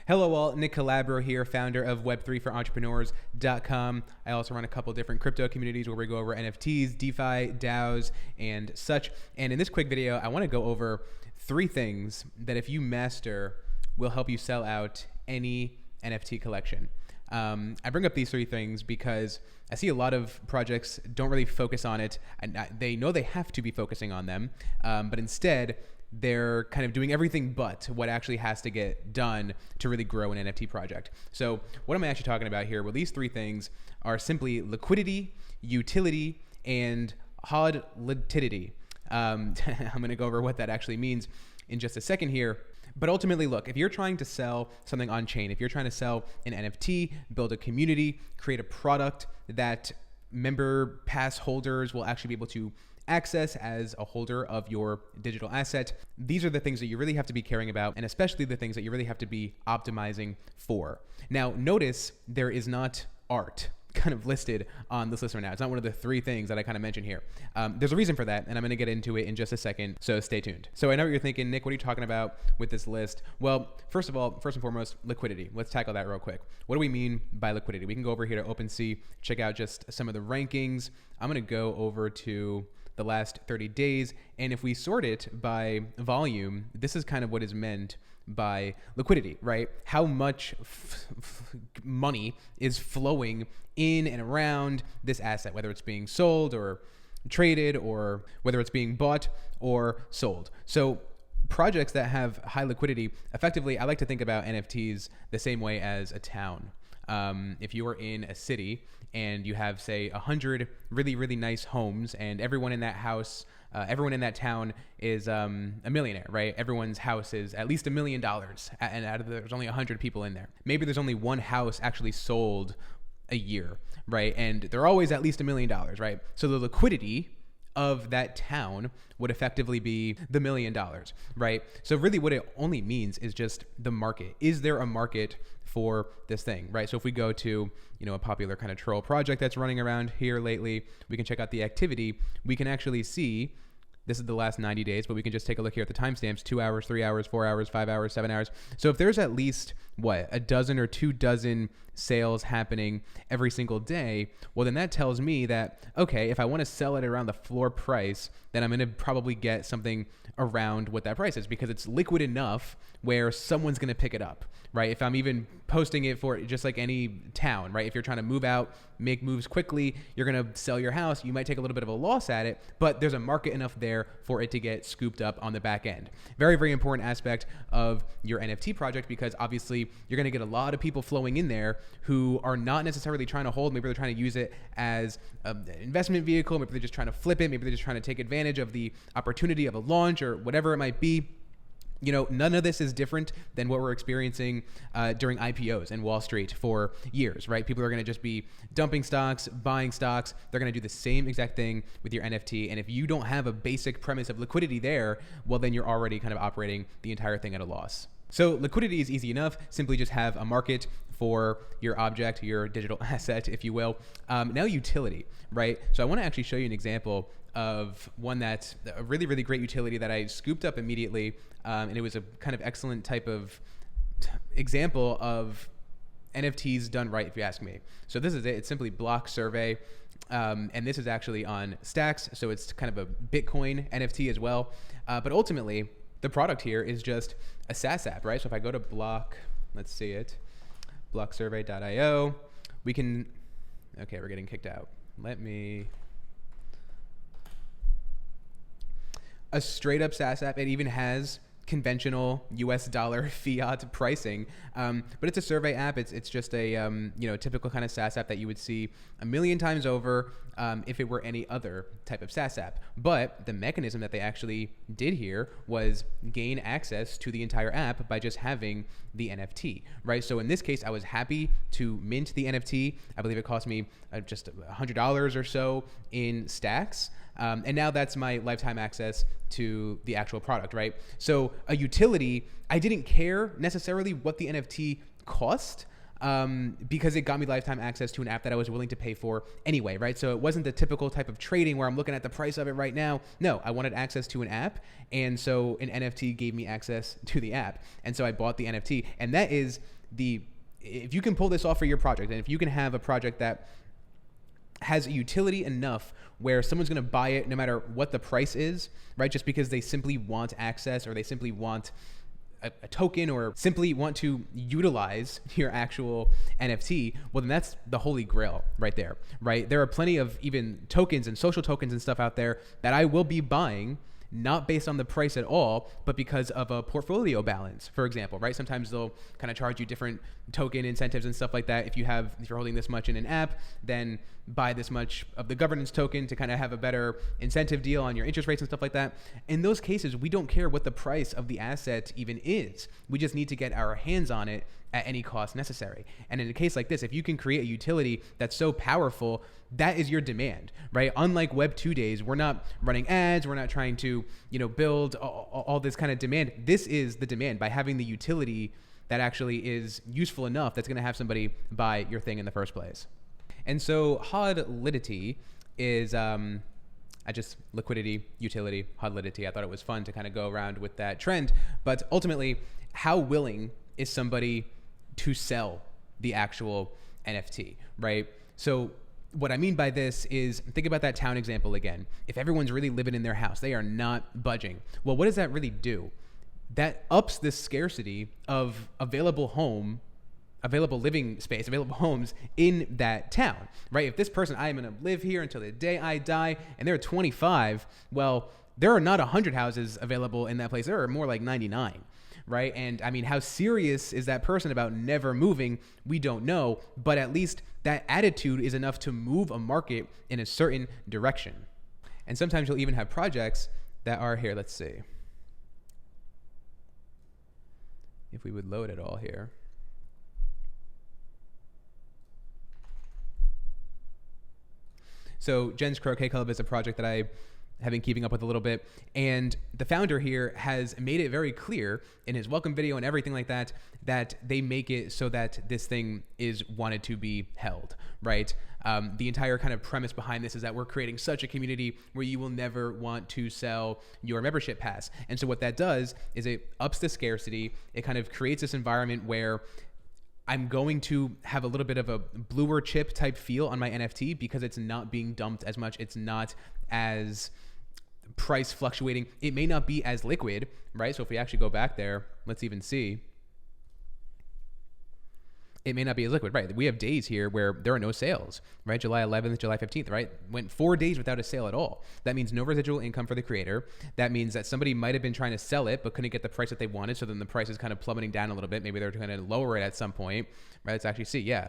Hello all, Nick here, founder of Web3 For Entrepreneurs.com. I also run a couple different crypto communities where we go over NFTs, DeFi, DAOs, and such. And in this quick video, I want to go over 3 things that if you master will help you sell out any NFT collection. I bring up these 3 things because I see a lot of projects don't really focus on it, and they know they have to be focusing on them, but instead they're kind of doing everything but what actually has to get done to really grow an NFT project. So what am I actually talking about here? Well, these 3 things are simply liquidity, utility, and hodlitidity. I'm going to go over what that actually means in just a second here. But ultimately, look, if you're trying to sell something on chain, if you're trying to sell an NFT, build a community, create a product that member pass holders will actually be able to access as a holder of your digital asset, these are the things that you really have to be caring about, and especially the things that you really have to be optimizing for. Now, notice there is not art kind of listed on this list right now. It's not one of the 3 things that I kind of mentioned here. There's a reason for that, and I'm going to get into it in just a second, so stay tuned. So I know what you're thinking, Nick, what are you talking about with this list? Well, first and foremost, liquidity. Let's tackle that real quick. What do we mean by liquidity? We can go over here to OpenSea, check out just some of the rankings. I'm going to go over to the last 30 days, and if we sort it by volume, this is kind of what is meant by liquidity, right? How much money is flowing in and around this asset, whether it's being sold or traded, or whether it's being bought or sold. So projects that have high liquidity, effectively, I like to think about NFTs the same way as a town. If you are in a city and you have, say, 100 really, really nice homes, and everyone in that house, everyone in that town is a millionaire, right? Everyone's house is at least $1 million, and there's only 100 people in there. Maybe there's only one house actually sold a year, right? And they're always at least $1 million, right? So the liquidity of that town would effectively be the $1 million, right? So really what it only means is just the market. Is there a market for this thing, right? So if we go to, a popular kind of troll project that's running around here lately, we can check out the activity. We can actually see, this is the last 90 days, but we can just take a look here at the timestamps: 2 hours, 3 hours, 4 hours, 5 hours, 7 hours. So if there's at least, a dozen or 2 dozen sales happening every single day, well, then that tells me that, okay, if I want to sell it around the floor price, then I'm going to probably get something around what that price is, because it's liquid enough where someone's going to pick it up, right? If I'm even posting it for just like any town, right? If you're trying to move out, make moves quickly, you're going to sell your house, you might take a little bit of a loss at it, but there's a market enough there for it to get scooped up on the back end. Very, very important aspect of your NFT project, because obviously you're going to get a lot of people flowing in there who are not necessarily trying to hold. Maybe they're trying to use it as an investment vehicle. Maybe they're just trying to flip it. Maybe they're just trying to take advantage of the opportunity of a launch or whatever it might be. None of this is different than what we're experiencing during IPOs in Wall Street for years, right? People are going to just be dumping stocks, buying stocks. They're going to do the same exact thing with your NFT. And if you don't have a basic premise of liquidity there, well, then you're already kind of operating the entire thing at a loss. So liquidity is easy enough. Simply just have a market for your object, your digital asset, if you will. Now utility, right? So I want to actually show you an example of one that's a really, really great utility that I scooped up immediately. And it was a kind of excellent type of example of NFTs done right, if you ask me. So this is it. It's simply block survey. And this is actually on Stacks. So it's kind of a Bitcoin NFT as well. But ultimately, the product here is just a SaaS app, right? So if I go to let's see it, blocksurvey.io, we can, okay, we're getting kicked out. A straight up SaaS app. It even has conventional US dollar fiat pricing, but it's a survey app. It's just a typical kind of SaaS app that you would see a million times over if it were any other type of SaaS app. But the mechanism that they actually did here was gain access to the entire app by just having the NFT, right? So in this case, I was happy to mint the NFT. I believe it cost me just $100 or so in Stacks. And now that's my lifetime access to the actual product, right? So a utility, I didn't care necessarily what the NFT cost. because it got me lifetime access to an app that I was willing to pay for anyway, right? So it wasn't the typical type of trading where I'm looking at the price of it right now. No, I wanted access to an app. And so an NFT gave me access to the app. And so I bought the NFT. And that is if you can pull this off for your project, and if you can have a project that has a utility enough where someone's going to buy it no matter what the price is, right? Just because they simply want access, or they simply want a token, or simply want to utilize your actual NFT, well, then that's the holy grail right there, right? There are plenty of even tokens and social tokens and stuff out there that I will be buying, not based on the price at all, but because of a portfolio balance, for example, right? Sometimes they'll kind of charge you different token incentives and stuff like that. If you're holding this much in an app, then buy this much of the governance token to kind of have a better incentive deal on your interest rates and stuff like that. In those cases, we don't care what the price of the asset even is. We just need to get our hands on it at any cost necessary. And in a case like this, if you can create a utility that's so powerful, that is your demand, right? Unlike Web 2 days, we're not running ads, we're not trying to, build all this kind of demand. This is the demand by having the utility that actually is useful enough that's going to have somebody buy your thing in the first place. And so Liquidity is liquidity, utility, Liquidity. I thought it was fun to kind of go around with that trend, but ultimately, how willing is somebody to sell the actual NFT, right? So what I mean by this is, think about that town example again. If everyone's really living in their house, they are not budging. Well, what does that really do? That ups the scarcity of available living space, available homes in that town, right? If this person, I am going to live here until the day I die, and they're 25, well, there are not 100 houses available in that place. There are more like 99. Right? And I mean, how serious is that person about never moving? We don't know, but at least that attitude is enough to move a market in a certain direction. And sometimes you'll even have projects that are here. Let's see if we would load it all here. So Jen's Croquet Club is a project that I have been keeping up with a little bit, and the founder here has made it very clear in his welcome video and everything like that, that they make it so that this thing is wanted to be held, right? The entire kind of premise behind this is that we're creating such a community where you will never want to sell your membership pass. And so what that does is it ups the scarcity. It kind of creates this environment where I'm going to have a little bit of a bluer chip type feel on my NFT because it's not being dumped as much. It's not as price fluctuating. It may not be as liquid, right? So if we actually go back there, let's even see. It may not be as liquid, right? We have days here where there are no sales, right? July 11th, July 15th, right? Went 4 days without a sale at all. That means no residual income for the creator. That means that somebody might have been trying to sell it, but couldn't get the price that they wanted. So then the price is kind of plummeting down a little bit. Maybe they're trying to lower it at some point, right? Let's actually see. Yeah.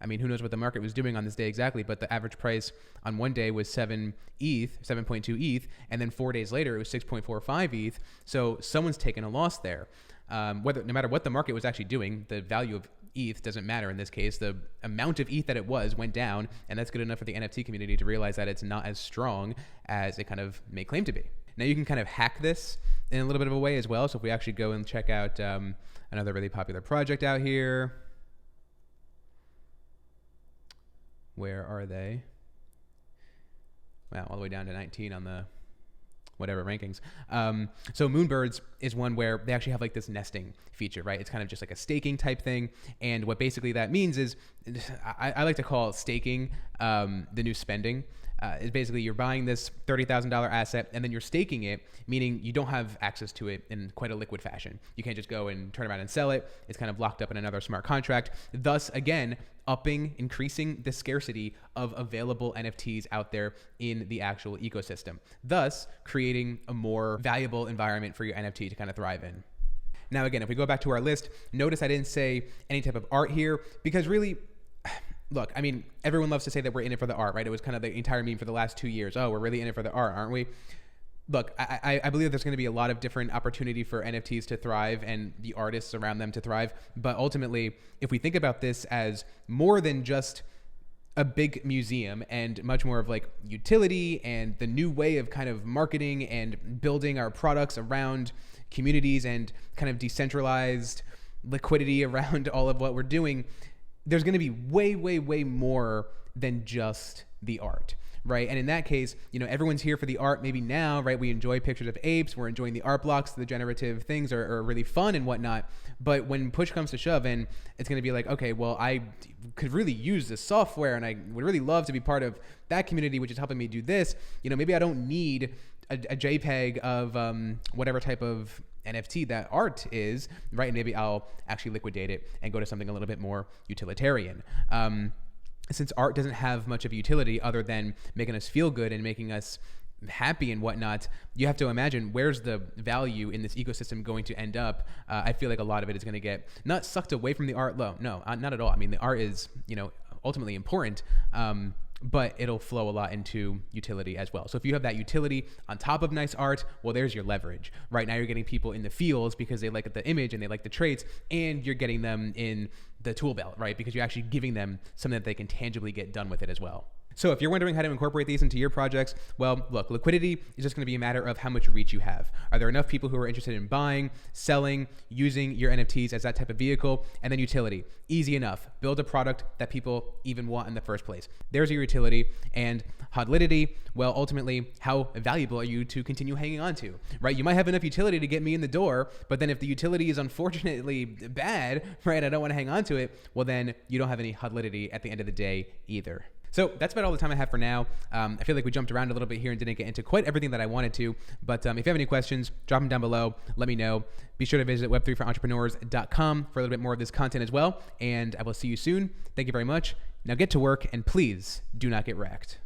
I mean, who knows what the market was doing on this day exactly, but the average price on one day was 7.2 ETH, and then 4 days later, it was 6.45 ETH. So someone's taken a loss there. No matter what the market was actually doing, the value of ETH doesn't matter in this case. The amount of ETH that it was went down, and that's good enough for the NFT community to realize that it's not as strong as it kind of may claim to be. Now you can kind of hack this in a little bit of a way as well. So if we actually go and check out another really popular project out here, where are they? Wow, all the way down to 19 on the whatever rankings. So Moonbirds is one where they actually have like this nesting feature, right? It's kind of just like a staking type thing. And what basically that means is, I like to call staking the new spending. Is basically you're buying this $30,000 asset and then you're staking it, meaning you don't have access to it in quite a liquid fashion. You can't just go and turn around and sell it. It's kind of locked up in another smart contract. Thus, again, increasing the scarcity of available NFTs out there in the actual ecosystem. Thus, creating a more valuable environment for your NFT to kind of thrive in. Now, again, if we go back to our list, notice I didn't say any type of art here because really, look, I mean, everyone loves to say that we're in it for the art, right? It was kind of the entire meme for the last 2 years. Oh, we're really in it for the art, aren't we? Look, I believe there's going to be a lot of different opportunity for NFTs to thrive and the artists around them to thrive. But ultimately, if we think about this as more than just a big museum and much more of like utility and the new way of kind of marketing and building our products around communities and kind of decentralized liquidity around all of what we're doing, there's going to be way, way, way more than just the art, right? And in that case, everyone's here for the art. Maybe now, right, we enjoy pictures of apes, we're enjoying the art blocks, the generative things are really fun and whatnot. But when push comes to shove, and it's going to be like, okay, well, I could really use this software, and I would really love to be part of that community, which is helping me do this. Maybe I don't need a JPEG of whatever type of NFT that art is, right? And maybe I'll actually liquidate it and go to something a little bit more utilitarian. Since art doesn't have much of a utility other than making us feel good and making us happy and whatnot, you have to imagine, where's the value in this ecosystem going to end up? I feel like a lot of it is going to get not sucked away from the art. No, not at all. I mean, the art is, ultimately important, but it'll flow a lot into utility as well. So if you have that utility on top of nice art, well, there's your leverage. Right now you're getting people in the fields because they like the image and they like the traits, and you're getting them in the tool belt, right? Because you're actually giving them something that they can tangibly get done with it as well. So if you're wondering how to incorporate these into your projects, well, look, liquidity is just going to be a matter of how much reach you have. Are there enough people who are interested in buying, selling, using your NFTs as that type of vehicle? And then utility, easy enough. Build a product that people even want in the first place. There's your utility. And hodlidity, well, ultimately, how valuable are you to continue hanging on to, right? You might have enough utility to get me in the door, but then if the utility is unfortunately bad, right, I don't want to hang on to it, well, then you don't have any hodlidity at the end of the day either. So that's about all the time I have for now. I feel like we jumped around a little bit here and didn't get into quite everything that I wanted to. But if you have any questions, drop them down below. Let me know. Be sure to visit web3forentrepreneurs.com for a little bit more of this content as well. And I will see you soon. Thank you very much. Now get to work, and please do not get wrecked.